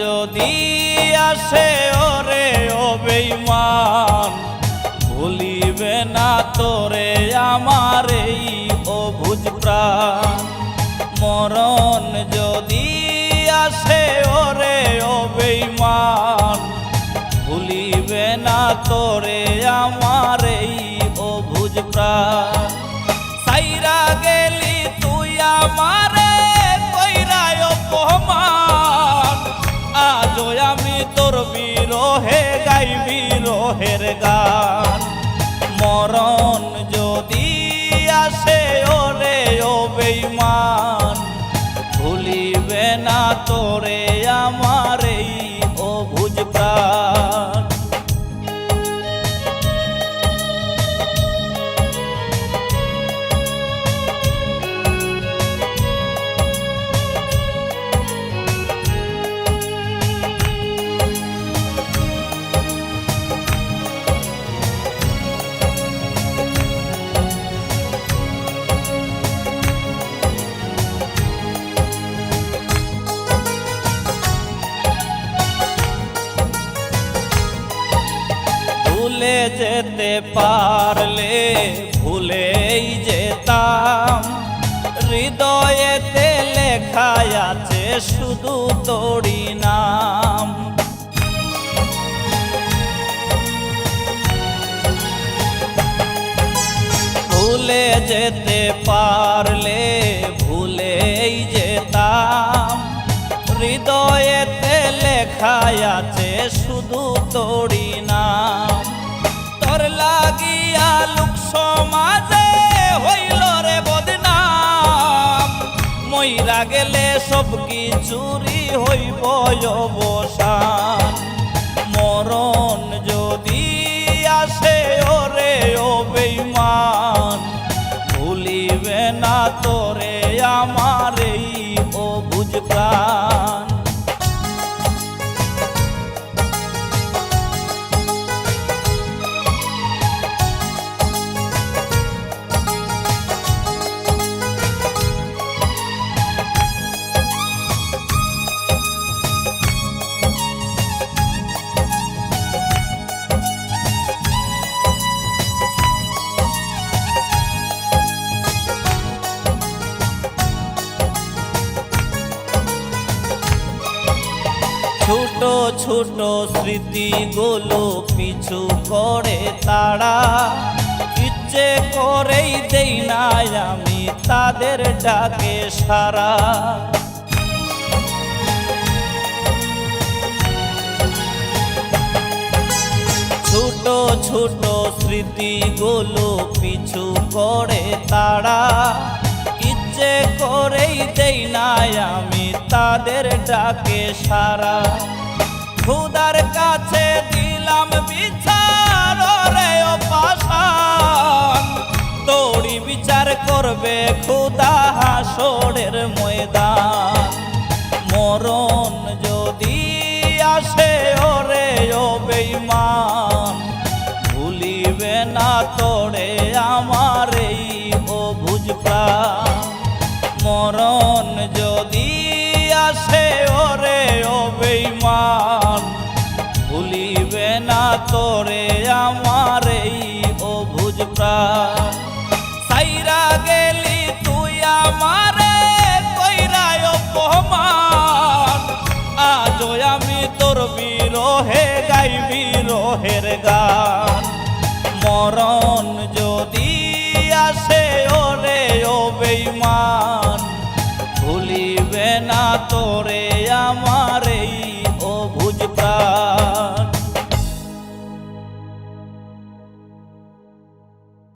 যদি আসে ওরে ও বেঈমান, ভুলিবে না তোরে আমার এই অবুঝ প্রাণ। মরণ যদি আসে ওরে ও বেঈমান, ভুলিবে না তোরে আমার এই অবুঝ প্রাণ। সাইরা গেলি তুই আমারে কইরা অপমান, আজও আমি তোর বিরহে গাই বিরহের গান। মরণ যদি আসে ওরে ও বেঈমান, ভুলিবে না তোরে আমার এই অবুঝ প্রাণ। ভুলে যেতে পারলে ভুলেই যেতাম, হৃদয়েতে লেখা আছে শুধু তোরই নাম। ভুলে যেতে পারলে ভুলেই যেতাম, হৃদয়েতে লেখা আছে শুধু তোরই নাম। তোর লাগিয়া লোক সমাজে হইল রে বদনাম, মইরা গেলে সব কিছুরই হইব অবসান। মরণ যদি আসে ওরে ও বেঈমান, ভুলিবে না তোরে আমার এই অবুঝ প্রাণ। ছোট ছোট স্মৃতিগুলো পিছু করে তারা, ইচ্ছে করেই দেই না আমি তাদের ডাকে সারা। ছোট ছোট স্মৃতিগুলো পিছু করে তারা, ইচ্ছে করেই দেই না আমি তাদের ডাকে সারা। খোদার কাছে দিলাম বিচার রে ও পাষাণ, তোরই বিচার করবে খোদা হাসরের ময়দান। মরণ যদি আসে ওরে ও বেঈমান, ভুলিবে না তোরে আমার এই অবুঝ প্রাণ। মরণ যদি আসে ওরে ও বেঈমান, ভুলিবে না তোরে আমার এই অবুঝ প্রাণ। সাইরা গেলি তুই আমারে কইরা অপমান, আজও আমি তোর বিরহে গাই বিরহের গান। মরণ যদি